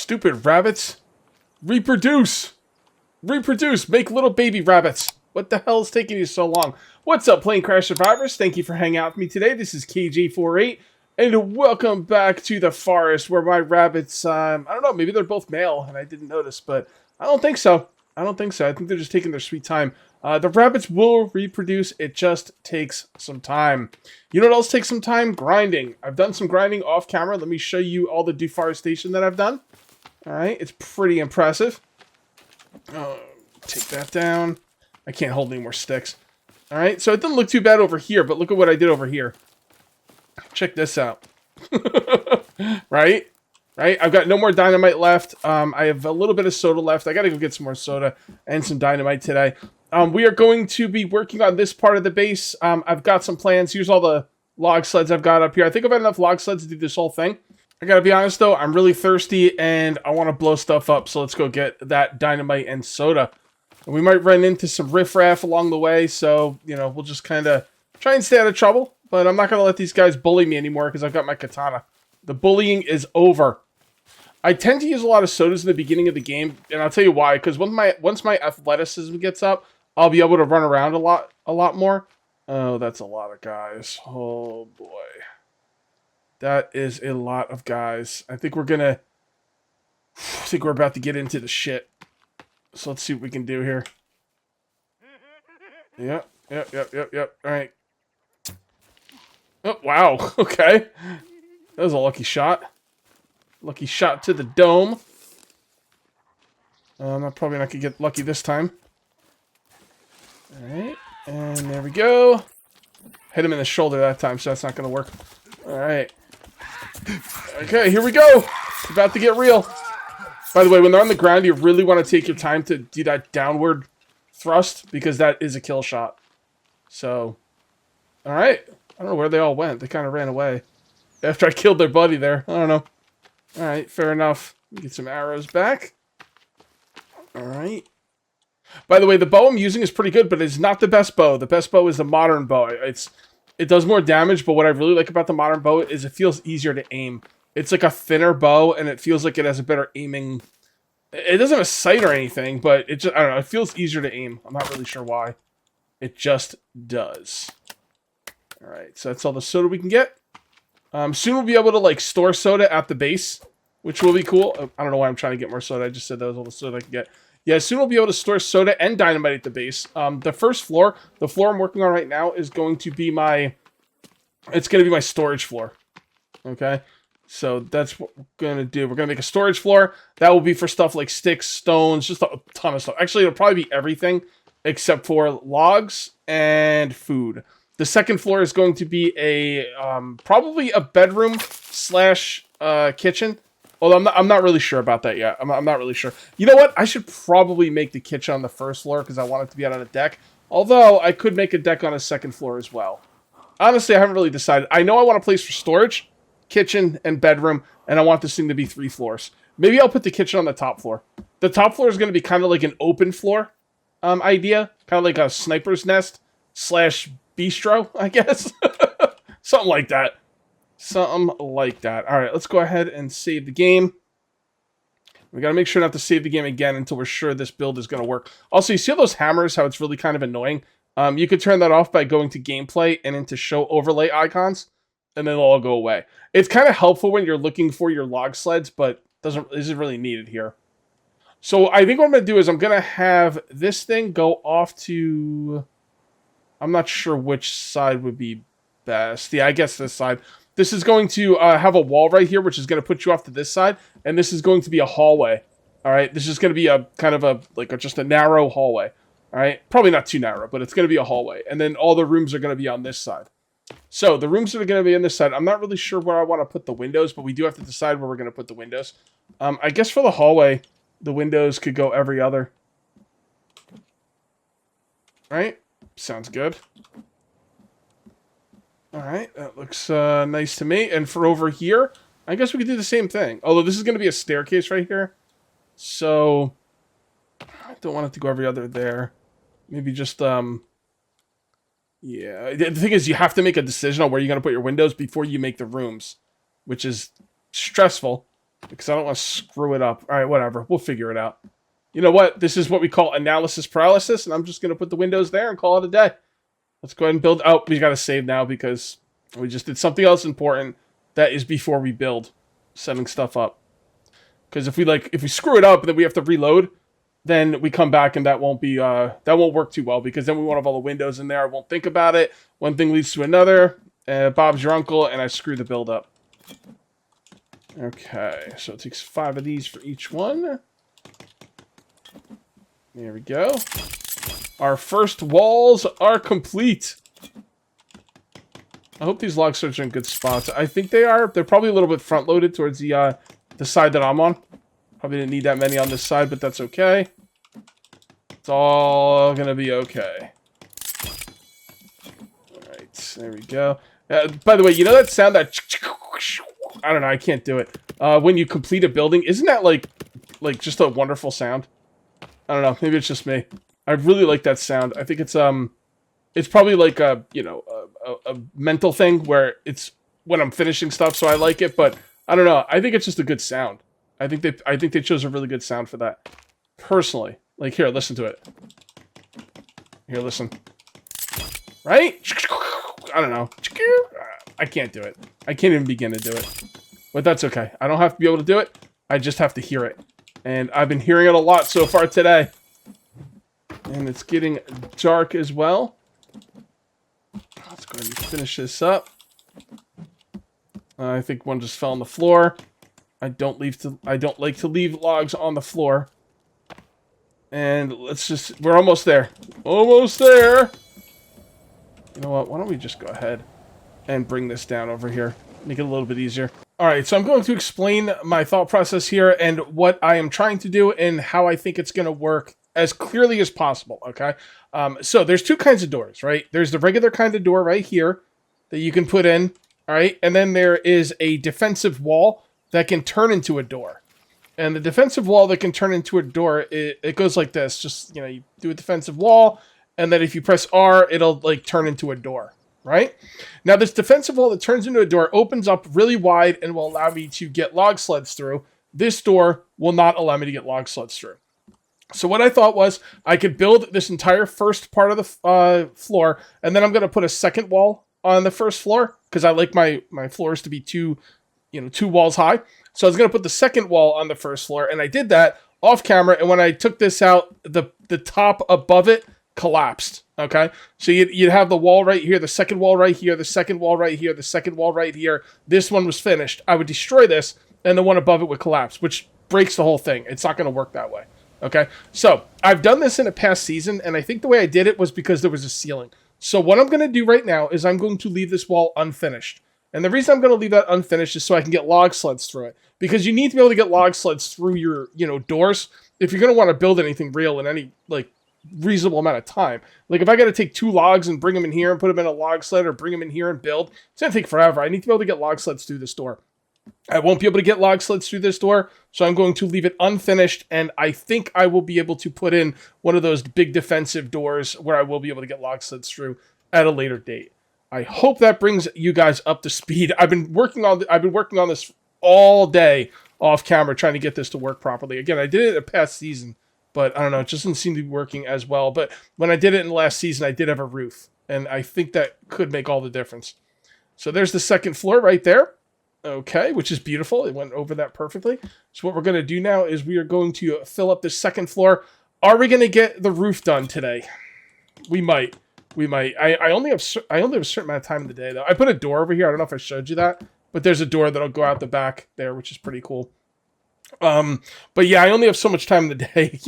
Stupid rabbits. Reproduce. Reproduce. Make little baby rabbits. What the hell is taking you so long? What's up, Plane Crash Survivors? Thank you for hanging out with me today. This is KJ48, and welcome back to the forest where my rabbits, I don't know, maybe they're both male, and I didn't notice, but I don't think so. I don't think so. I think they're just taking their sweet time. The rabbits will reproduce. It just takes some time. You know what else takes some time? Grinding. I've done some grinding off camera. Let me show you all the deforestation that I've done. All right, it's pretty impressive. Take that down. I can't hold any more sticks. All right, so it doesn't look too bad over here, but look at what I did over here. Check this out. Right? I've got no more dynamite left. I have a little bit of soda left. I got to go get some more soda and some dynamite today. We are going to be working on this part of the base. I've got some plans. Here's all the log sleds I've got up here. I think I've got enough log sleds to do this whole thing. I gotta be honest though, I'm really thirsty and I want to blow stuff up, so let's go get that dynamite and soda. We might run into some riffraff along the way, so, you know, we'll just kind of try and stay out of trouble, but I'm not going to let these guys bully me anymore because I've got my katana. The bullying is over. I tend to use a lot of sodas in the beginning of the game, and I'll tell you why, because once my athleticism gets up, I'll be able to run around a lot more. Oh, that's a lot of guys. Oh, boy. That is a lot of guys. I think we're about to get into the shit. So let's see what we can do here. Yep. All right. Oh, wow. Okay. That was a lucky shot. Lucky shot to the dome. I'm probably not going to get lucky this time. All right. And there we go. Hit him in the shoulder that time, so that's not going to work. All right. Okay, here we go. It's about to get real. By the way, when they're on the ground, you really want to take your time to do that downward thrust, because that is a kill shot. So, alright. I don't know where they all went. They kind of ran away after I killed their buddy there. I don't know. Alright, fair enough. Get some arrows back. Alright. By the way, the bow I'm using is pretty good, but it's not the best bow. The best bow is the modern bow. It does more damage, but what I really like about the modern bow is it feels easier to aim. It's like a thinner bow, and it feels like it has a better aiming. It doesn't have a sight or anything, but it just, I don't know, it feels easier to aim. I'm not really sure why. It just does. Alright, so that's all the soda we can get. Soon we'll be able to, like, store soda at the base, which will be cool. I don't know why I'm trying to get more soda. I just said that was all the soda I can get. Yeah, soon we'll be able to store soda and dynamite at the base. The first floor, the floor I'm working on right now, is going to be my... It's going to be my storage floor. Okay? So that's what we're going to do. We're going to make a storage floor. That will be for stuff like sticks, stones, just a ton of stuff. Actually, it'll probably be everything except for logs and food. The second floor is going to be a probably a bedroom slash kitchen. Although I'm not really sure about that yet. I'm not really sure. You know what? I should probably make the kitchen on the first floor because I want it to be out on a deck. Although I could make a deck on a second floor as well. Honestly, I haven't really decided. I know I want a place for storage, kitchen, and bedroom, and I want this thing to be 3 floors. Maybe I'll put the kitchen on the top floor. The top floor is going to be kind of like an open floor idea. Kind of like a sniper's nest slash bistro, I guess. Something like that. Something like that. All right, let's go ahead and save the game. We got to make sure not to save the game again until we're sure this build is going to work. Also, you see those hammers, how it's really kind of annoying? You could turn that off by going to gameplay and into show overlay icons, and then it'll all go away. It's kind of helpful when you're looking for your log sleds, but isn't really needed here. So I think what I'm going to do is I'm going to have this thing go off to... I'm not sure which side would be best. Yeah, I guess this side. This is going to have a wall right here, which is going to put you off to this side, and this is going to be a hallway. All right, this is going to be a kind of a just a narrow hallway. All right, probably not too narrow, but it's going to be a hallway, and then all the rooms are going to be on this side. So the rooms that are going to be on this side, I'm not really sure where I want to put the windows, but we do have to decide where we're going to put the windows. I guess for the hallway, the windows could go every other. All right, sounds good. All right, that looks nice to me. And for over here, I guess we could do the same thing. Although this is going to be a staircase right here. So I don't want it to go every other there. Maybe just, yeah. The thing is, you have to make a decision on where you're going to put your windows before you make the rooms, which is stressful. because I don't want to screw it up. All right, whatever. We'll figure it out. You know what? This is what we call analysis paralysis, and I'm just going to put the windows there and call it a day. Let's go ahead and build. Oh, we got to save now because we just did something else important. That is before we build, setting stuff up. Because if we screw it up and then we have to reload, then we come back and that won't work too well, because then we won't have all the windows in there. I won't think about it. One thing leads to another. Bob's your uncle, and I screw the build up. Okay, so it takes 5 of these for each one. There we go. Our first walls are complete. I hope these LogServers are in good spots. I think they are. They're probably a little bit front-loaded towards the side that I'm on. Probably didn't need that many on this side, but that's okay. It's all gonna be okay. Alright, there we go. By the way, you know that sound that... I don't know, I can't do it. When you complete a building, isn't that like just a wonderful sound? I don't know, maybe it's just me. I really like that sound. I think it's probably like a, you know, a mental thing where it's when I'm finishing stuff, so I like it, but I don't know. I think it's just a good sound. I think they chose a really good sound for that. Personally. Like, here, listen to it. Here, listen. Right? I don't know. I can't do it. I can't even begin to do it. But that's okay. I don't have to be able to do it. I just have to hear it. And I've been hearing it a lot so far today. And it's getting dark as well. Let's go ahead and finish this up. I think one just fell on the floor. I don't like to leave logs on the floor. And we're almost there. Almost there. You know what? Why don't we just go ahead and bring this down over here. Make it a little bit easier. Alright, so I'm going to explain my thought process here and what I am trying to do and how I think it's going to work as clearly as possible, okay? So there's 2 kinds of doors, right? There's the regular kind of door right here that you can put in, alright? And then there is a defensive wall that can turn into a door. And the defensive wall that can turn into a door, it goes like this. Just, you know, you do a defensive wall, and then if you press R, it'll, like, turn into a door, right? Now, this defensive wall that turns into a door opens up really wide and will allow me to get log sleds through. This door will not allow me to get log sleds through. So what I thought was I could build this entire first part of the floor, and then I'm going to put a second wall on the first floor, because I like my floors to be 2 walls high. So I was going to put the second wall on the first floor, and I did that off camera, and when I took this out, the top above it collapsed, okay? So you'd have the wall right here, the second wall right here, the second wall right here, the second wall right here. This one was finished. I would destroy this, and the one above it would collapse, which breaks the whole thing. It's not going to work that way, okay? So I've done this in a past season, and I think the way I did it was because there was a ceiling. So what I'm going to do right now is I'm going to leave this wall unfinished. And the reason I'm going to leave that unfinished is so I can get log sleds through it. Because you need to be able to get log sleds through your, doors if you're going to want to build anything real in any, reasonable amount of time. Like, if I got to take 2 logs and bring them in here and put them in a log sled, or bring them in here and build, it's going to take forever. I need to be able to get log sleds through this door. I won't be able to get log sleds through this door, so I'm going to leave it unfinished, and I think I will be able to put in one of those big defensive doors where I will be able to get log sleds through at a later date. I hope that brings you guys up to speed. I've been working on this all day off camera, trying to get this to work properly. Again, I did it in a past season, but I don't know, it just doesn't seem to be working as well. But when I did it in the last season, I did have a roof, and I think that could make all the difference. So there's the second floor right there. Okay, which is beautiful. It went over that perfectly. So what we're going to do now is we are going to fill up the second floor. Are we going to get the roof done today? We might. We might. I only have a certain amount of time in the day, though. I put a door over here. I don't know if I showed you that, but there's a door that'll go out the back there, which is pretty cool. But yeah, I only have so much time in the day.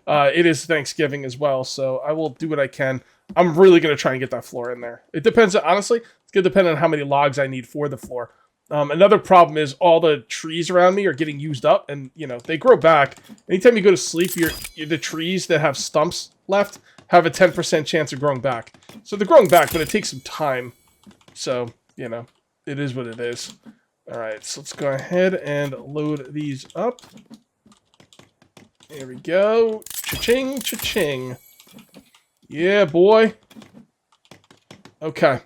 It is Thanksgiving as well, so I will do what I can. I'm really going to try and get that floor in there. It depends, honestly, it's going to depend on how many logs I need for the floor. Another problem is all the trees around me are getting used up, and, they grow back. Anytime you go to sleep, the trees that have stumps left have a 10% chance of growing back. So they're growing back, but it takes some time. So, it is what it is. All right, so let's go ahead and load these up. There we go. Cha-ching, cha-ching. Yeah, boy. Okay.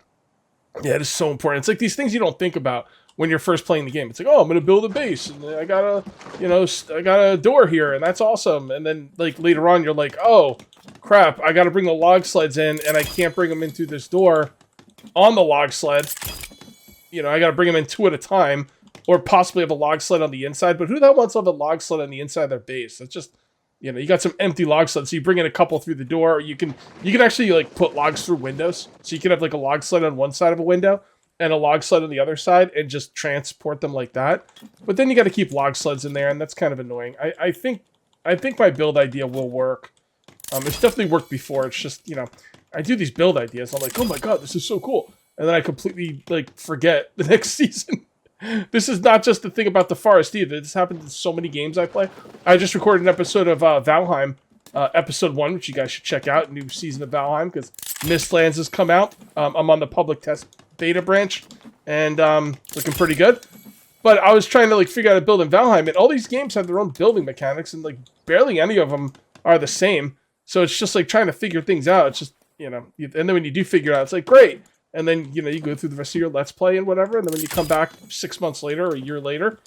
Yeah, it is so important. It's like these things you don't think about when you're first playing the game. It's like, oh, I'm gonna build a base, and I got a, I got a door here, and that's awesome. And then like later on, you're like, oh, crap, I got to bring the log sleds in, and I can't bring them in through this door on the log sled. I got to bring them in 2 at a time, or possibly have a log sled on the inside. But who the hell wants to have a log sled on the inside of their base? That's just, you got some empty log sleds, so you bring in a couple through the door. Or you can actually like put logs through windows, so you can have like a log sled on one side of a window and a log sled on the other side, and just transport them like that. But then you got to keep log sleds in there, and that's kind of annoying. I think my build idea will work. It's definitely worked before. It's just, I do these build ideas. I'm like, oh my god, this is so cool. And then I completely, like, forget the next season. This is not just the thing about the forest either. This happens in so many games I play. I just recorded an episode of Valheim, episode 1, which you guys should check out. New season of Valheim, because Mistlands has come out. I'm on the public test beta branch, and looking pretty good. But I was trying to, like, figure out how to build in Valheim, and all these games have their own building mechanics, and, like, barely any of them are the same. So it's just, like, trying to figure things out. It's just, and then when you do figure it out, it's like, great. And then, you go through the rest of your Let's Play and whatever, and then when you come back 6 months later or a year later,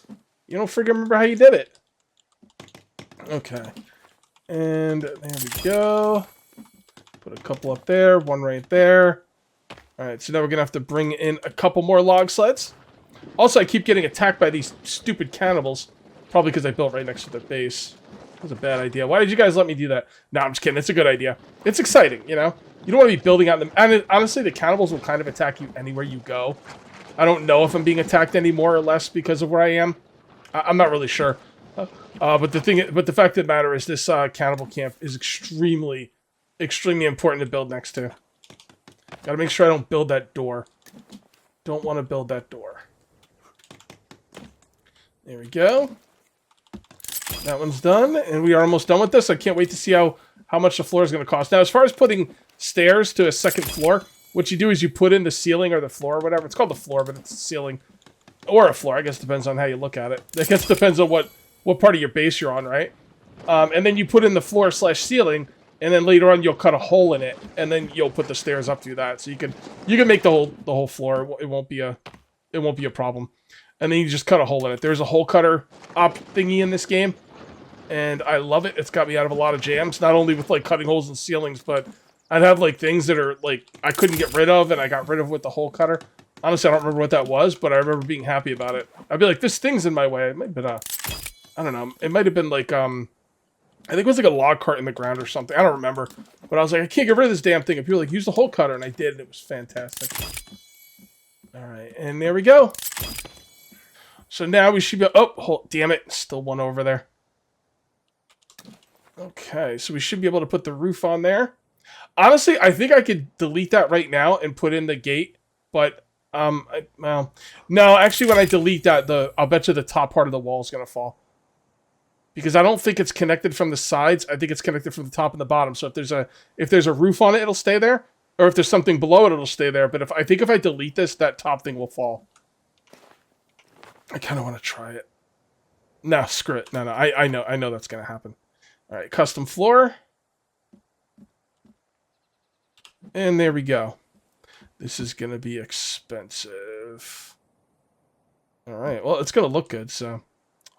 you don't freaking remember how you did it. Okay. And there we go. Put a couple up there, one right there. Alright, so now we're going to have to bring in a couple more log sleds. Also, I keep getting attacked by these stupid cannibals. Probably because I built right next to their base. That was a bad idea. Why did you guys let me do that? No, I'm just kidding. It's a good idea. It's exciting, You don't want to be building out them. And honestly, the cannibals will kind of attack you anywhere you go. I don't know if I'm being attacked any more or less because of where I am. I'm not really sure. But the fact of the matter is, this cannibal camp is extremely, extremely important to build next to. Gotta make sure I don't build that door. Don't want to build that door. There we go. That one's done, and we are almost done with this. I can't wait to see how much the floor is going to cost. Now, as far as putting stairs to a second floor, what you do is you put in the ceiling or the floor or whatever. It's called the floor, but it's a ceiling. Or a floor, I guess, depends on how you look at it. I guess it depends on what part of your base you're on, right? And then you put in the floor/ceiling, and then later on you'll cut a hole in it, and then you'll put the stairs up through that. So you can make the whole floor. It won't be a problem. And then you just cut a hole in it. There's a hole cutter op thingy in this game, and I love it. It's got me out of a lot of jams, not only with like cutting holes in ceilings, but I'd have like things that are like I couldn't get rid of, and I got rid of with the hole cutter. Honestly, I don't remember what that was, but I remember being happy about it. I'd be like, this thing's in my way. It might have been I don't know. It might have been like I think it was like a log cart in the ground or something. I don't remember. But I was like, I can't get rid of this damn thing. And people were like, use the hole cutter, and I did, and it was fantastic. Alright, and there we go. So now we should be... Oh, damn it. Still one over there. Okay, so we should be able to put the roof on there. Honestly, I think I could delete that right now and put in the gate. But, well... No, actually, when I delete that, I'll bet you the top part of the wall is going to fall. Because I don't think it's connected from the sides. I think it's connected from the top and the bottom. So if there's a roof on it, it'll stay there. Or if there's something below it, it'll stay there. But I think if I delete this, that top thing will fall. I kind of want to try it. No, screw it. No, I know that's going to happen. All right, custom floor. And there we go. This is going to be expensive. All right, well, it's going to look good, so...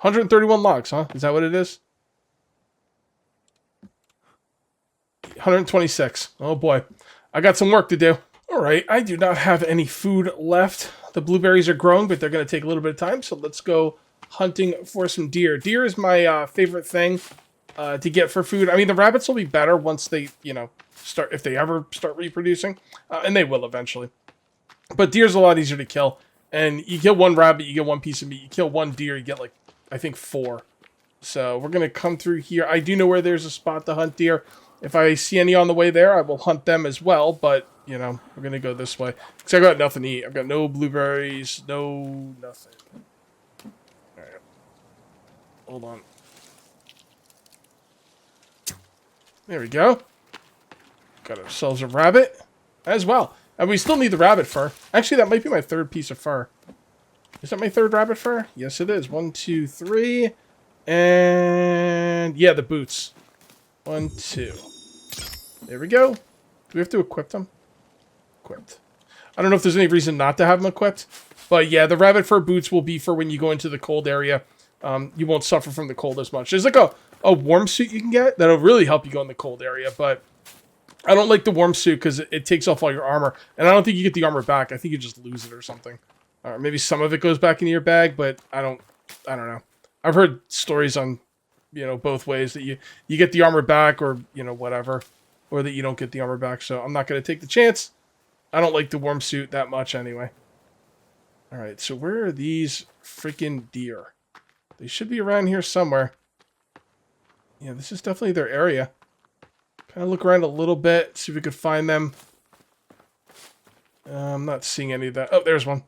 131 logs, huh? Is that what it is? 126. Oh boy. I got some work to do. Alright, I do not have any food left. The blueberries are growing, but they're going to take a little bit of time, so let's go hunting for some deer. Deer is my favorite thing to get for food. I mean, the rabbits will be better once they, start, if they ever start reproducing. And they will eventually. But deer's a lot easier to kill. And you kill one rabbit, you get one piece of meat. You kill one deer, you get like, I think 4. So we're going to come through here. I do know where there's a spot to hunt deer. If I see any on the way there, I will hunt them as well. But, we're going to go this way. Because I got nothing to eat. I've got no blueberries, no nothing. Alright. Hold on. There we go. Got ourselves a rabbit as well. And we still need the rabbit fur. Actually, that might be my 3rd piece of fur. Is that my 3rd rabbit fur? Yes, it is. 1, 2, 3. And yeah, the boots. 1, 2. There we go. Do we have to equip them? Equipped. I don't know if there's any reason not to have them equipped. But yeah, the rabbit fur boots will be for when you go into the cold area. You won't suffer from the cold as much. There's like a warm suit you can get that'll really help you go in the cold area. But I don't like the warm suit because it takes off all your armor. And I don't think you get the armor back. I think you just lose it or something. Or maybe some of it goes back into your bag, but I don't know. I've heard stories on, both ways that you get the armor back or, whatever. Or that you don't get the armor back. So I'm not going to take the chance. I don't like the warm suit that much anyway. Alright, so where are these freaking deer? They should be around here somewhere. Yeah, this is definitely their area. Kind of look around a little bit, see if we could find them. I'm not seeing any of that. Oh, there's one.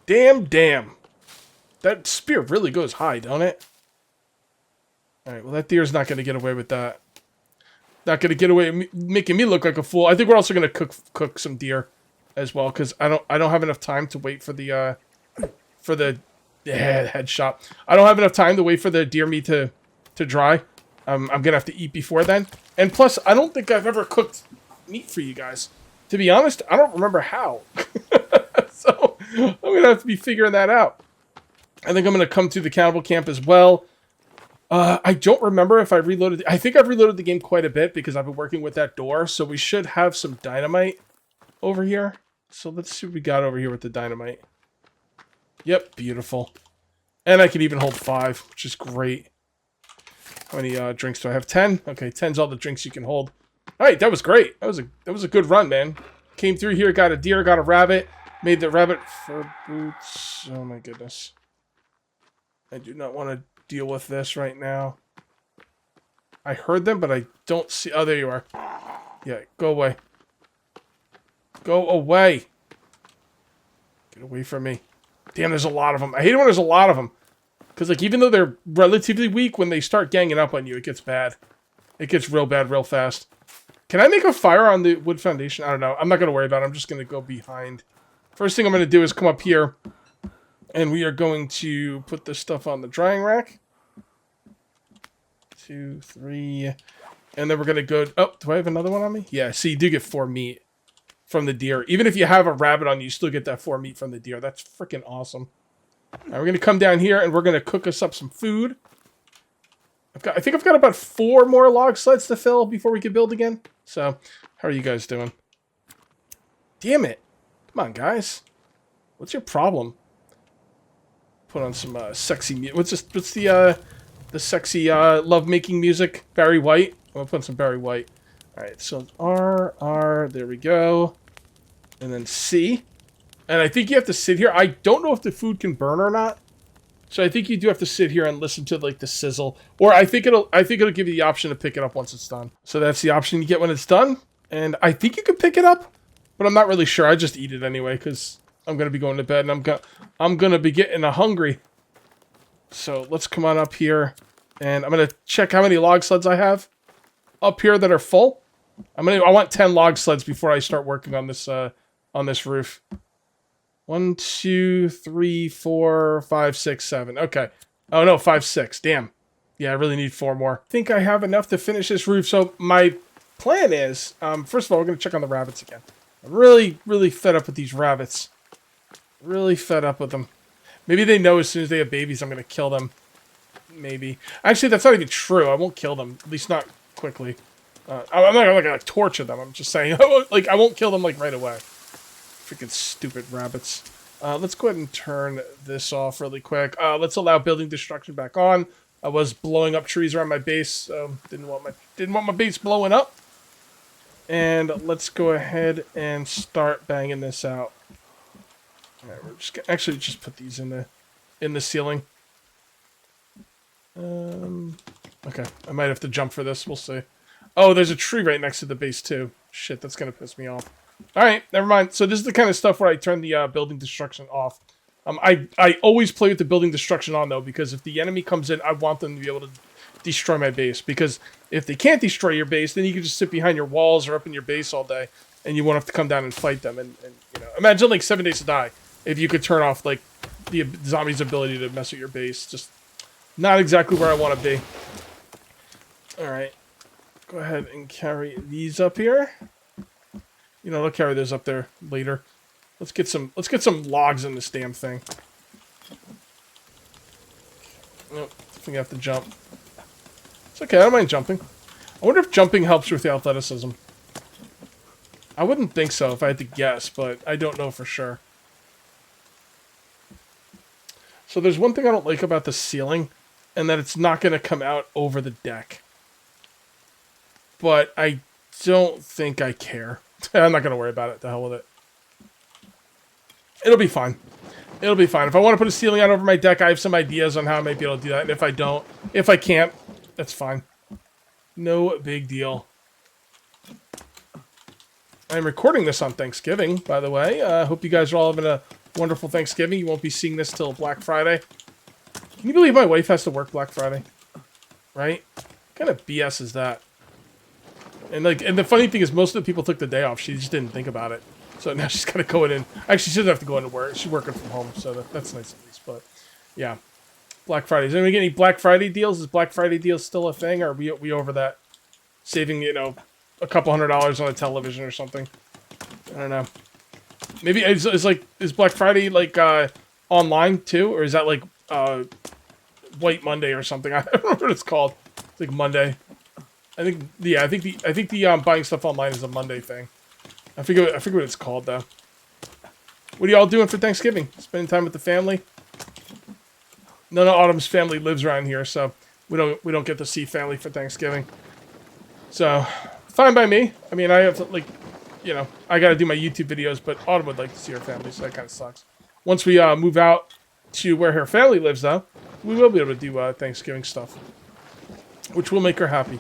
Damn. That spear really goes high, don't it? Alright, well that deer's not going to get away with that. Not going to get away making me look like a fool. I think we're also going to cook some deer as well, because I don't have enough time to wait for the headshot. I don't have enough time to wait for the deer meat to dry. I'm going to have to eat before then. And plus, I don't think I've ever cooked meat for you guys. To be honest, I don't remember how. So, I'm going to have to be figuring that out. I think I'm going to come to the cannibal camp as well. I don't remember if I reloaded. I think I've reloaded the game quite a bit because I've been working with that door. So we should have some dynamite over here. So let's see what we got over here with the dynamite. Yep, beautiful. And I can even hold 5, which is great. How many drinks do I have? 10? Okay, 10's all the drinks you can hold. All right, that was great. That was a good run, man. Came through here, got a deer, got a rabbit. Made the rabbit fur boots. Oh my goodness. I do not want to deal with this right now. I heard them, but I don't see... Oh, there you are. Yeah, go away. Go away. Get away from me. Damn, there's a lot of them. I hate it when there's a lot of them. Because, like, even though they're relatively weak, when they start ganging up on you, it gets bad. It gets real bad real fast. Can I make a fire on the wood foundation? I don't know. I'm not going to worry about it. I'm just going to go behind. First thing I'm going to do is come up here. And we are going to put this stuff on the drying rack. 2, 3. And then we're going to go... Oh, do I have another one on me? Yeah, see, you do get 4 meat from the deer. Even if you have a rabbit on you, you still get that 4 meat from the deer. That's freaking awesome. All right, we're going to come down here and we're going to cook us up some food. I think I've got about 4 more log sleds to fill before we can build again. So, how are you guys doing? Damn it. Come on, guys. What's your problem? Put on some sexy music. What's the sexy love-making music? Barry White. I'm gonna put on some Barry White. Alright, so R, there we go. And then C. And I think you have to sit here. I don't know if the food can burn or not. So I think you do have to sit here and listen to like the sizzle. Or I think it'll give you the option to pick it up once it's done. So that's the option you get when it's done. And I think you can pick it up, but I'm not really sure. I just eat it anyway because I'm gonna be going to bed and I'm gonna be getting hungry. So let's come on up here and I'm gonna check how many log sleds I have up here that are full. I want 10 log sleds before I start working on this roof. 1, 2, 3, 4, 5, 6, 7. Okay. Oh no, 5, 6. Damn. Yeah, I really need 4 more. I think I have enough to finish this roof. So my plan is, first of all, we're gonna check on the rabbits again. I'm really, really fed up with these rabbits. Really fed up with them. Maybe they know as soon as they have babies, I'm gonna kill them. Maybe. Actually, that's not even true. I won't kill them. At least not quickly. I'm not gonna like, torture them. I'm just saying, like, I won't kill them like right away. Freaking stupid rabbits. Let's go ahead and turn this off really quick. Let's allow building destruction back on. I was blowing up trees around my base, so didn't want my base blowing up. And let's go ahead and start banging this out. All right, we're just gonna actually just put these in the ceiling. Okay, I might have to jump for this. We'll see. Oh, there's a tree right next to the base too. Shit, that's gonna piss me off. All right, never mind. So this is the kind of stuff where I turn the building destruction off. I always play with the building destruction on though, because if the enemy comes in, I want them to be able to destroy my base. Because if they can't destroy your base, then you can just sit behind your walls or up in your base all day, and you won't have to come down and fight them. And you know, imagine like 7 Days to Die if you could turn off like the zombie's ability to mess with your base. Just not exactly where I want to be. All right, go ahead and carry these up here. You know, I'll carry those up there later. Let's get some logs in this damn thing. Nope, I think I have to jump. It's okay, I don't mind jumping. I wonder if jumping helps with the athleticism. I wouldn't think so if I had to guess, but I don't know for sure. So there's one thing I don't like about the ceiling, and that it's not going to come out over the deck. But I don't think I care. I'm not going to worry about it. The hell with it. It'll be fine. It'll be fine. If I want to put a ceiling out over my deck, I have some ideas on how I might be able to do that. And if I can't, that's fine. No big deal. I'm recording this on Thanksgiving, by the way. I hope you guys are all having a wonderful Thanksgiving. You won't be seeing this till Black Friday. Can you believe my wife has to work Black Friday? Right? What kind of BS is that? And the funny thing is, most of the people took the day off. She just didn't think about it. So now she's got to go in. Actually, she doesn't have to go into work. She's working from home, so that's nice at least. But yeah, Black Friday. Is anyone getting any Black Friday deals? Is Black Friday deals still a thing, or are we over that? Saving, you know, a couple $100 on a television or something. I don't know. Maybe is Black Friday like online too, or is that like White Monday or something? I don't know what it's called. It's like Monday. I think the buying stuff online is a Monday thing. I forget what it's called though. What are y'all doing for Thanksgiving? Spending time with the family? None of Autumn's family lives around here, so we don't get to see family for Thanksgiving. So fine by me. I mean, I have to, like, you know, I got to do my YouTube videos, but Autumn would like to see her family, so that kind of sucks. Once we move out to where her family lives, though, we will be able to do Thanksgiving stuff, which will make her happy.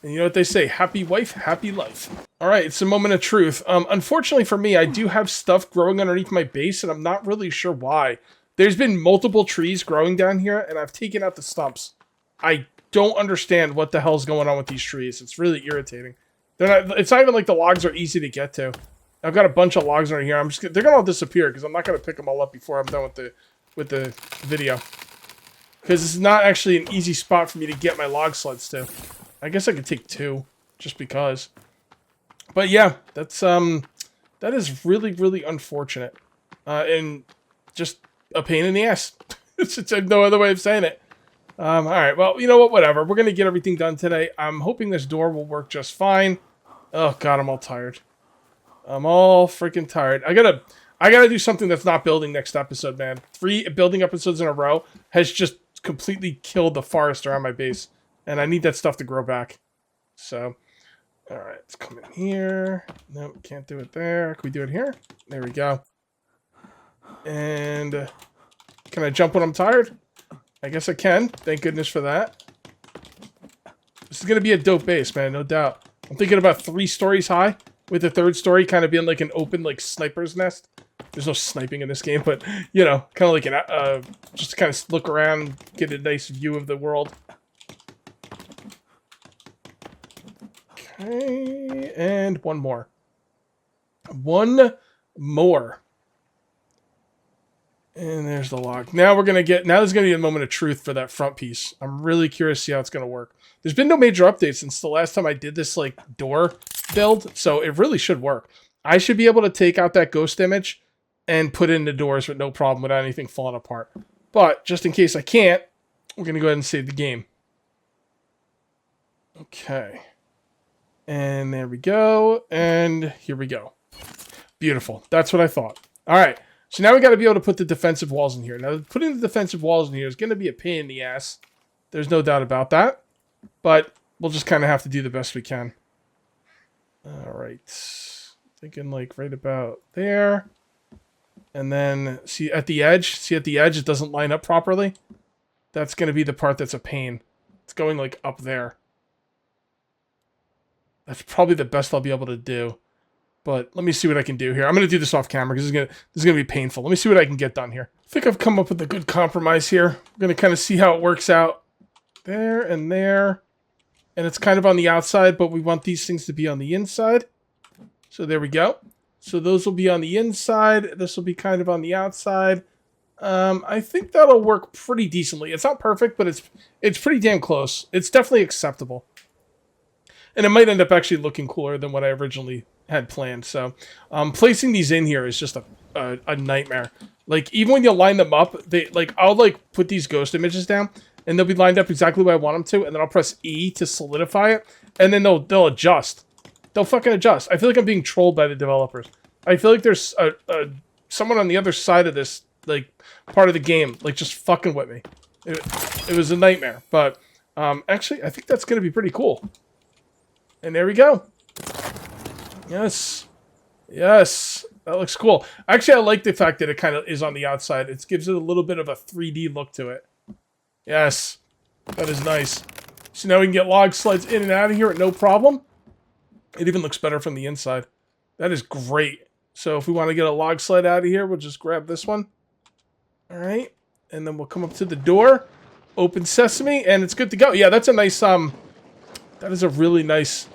And you know what they say, happy wife, happy life. All right, it's a moment of truth. Unfortunately for me, I do have stuff growing underneath my base, and I'm not really sure why. There's been multiple trees growing down here, and I've taken out the stumps. I don't understand what the hell's going on with these trees. It's really irritating. It's not even like the logs are easy to get to. I've got a bunch of logs under here. They're gonna all disappear because I'm not gonna pick them all up before I'm done with the video. Because it's not actually an easy spot for me to get my log sleds to. I guess I could take 2, just because. But yeah, that is really, really unfortunate. And just a pain in the ass. It's no other way of saying it. Alright, well, you know what, whatever. We're gonna get everything done today. I'm hoping this door will work just fine. Oh god, I'm all tired. I'm all freaking tired. I gotta do something that's not building next episode, man. 3 building episodes in a row has just completely killed the forest around my base. And I need that stuff to grow back. So, alright, let's come in here. No, can't do it there. Can we do it here? There we go. And can I jump when I'm tired? I guess I can. Thank goodness for that. This is going to be a dope base, man, no doubt. I'm thinking about 3 stories high, with the 3rd story kind of being like an open, like, sniper's nest. There's no sniping in this game, but, you know, kind of like an, just to kind of look around, get a nice view of the world. Okay, and one more. One more. And there's the log. Now there's going to be a moment of truth for that front piece. I'm really curious to see how it's going to work. There's been no major updates since the last time I did this, like, door build, so it really should work. I should be able to take out that ghost image and put in the doors with no problem without anything falling apart. But, just in case I can't, we're going to go ahead and save the game. Okay. And there we go. And here we go. Beautiful. That's what I thought. All right. So now we got to be able to put the defensive walls in here. Now, putting the defensive walls in here is going to be a pain in the ass. There's no doubt about that. But we'll just kind of have to do the best we can. All right. Thinking like right about there. And then see at the edge it doesn't line up properly. That's going to be the part that's a pain. It's going like up there. That's probably the best I'll be able to do. But let me see what I can do here. I'm going to do this off camera because this is going to be painful. Let me see what I can get done here. I think I've come up with a good compromise here. I'm going to kind of see how it works out. There and there. And it's kind of on the outside, but we want these things to be on the inside. So there we go. So those will be on the inside. This will be kind of on the outside. I think that'll work pretty decently. It's not perfect, but it's pretty damn close. It's definitely acceptable. And it might end up actually looking cooler than what I originally had planned. So placing these in here is just a nightmare. Like, even when you line them up, I'll like put these ghost images down, and they'll be lined up exactly where I want them to, and then I'll press E to solidify it, and then they'll adjust. They'll fucking adjust. I feel like I'm being trolled by the developers. I feel like there's someone on the other side of this, like, part of the game, like, just fucking with me. It was a nightmare, but actually, I think that's going to be pretty cool. And there we go. Yes. Yes. That looks cool. Actually, I like the fact that it kind of is on the outside. It gives it a little bit of a 3D look to it. Yes. That is nice. So now we can get log slides in and out of here at no problem. It even looks better from the inside. That is great. So if we want to get a log slide out of here, we'll just grab this one. All right. And then we'll come up to the door. Open sesame, and it's good to go. Yeah, that's a nice, that is a really nice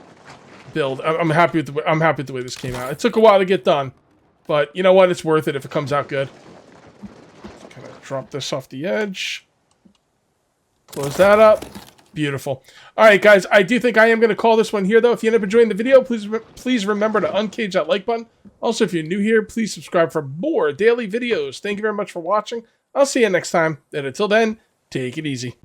build. I'm happy with the way this came out. It took a while to get done. But you know what? It's worth it if it comes out good. Kind of drop this off the edge. Close that up. Beautiful. All right, guys. I do think I am going to call this one here, though. If you end up enjoying the video, please remember to uncage that like button. Also, if you're new here, please subscribe for more daily videos. Thank you very much for watching. I'll see you next time. And until then, take it easy.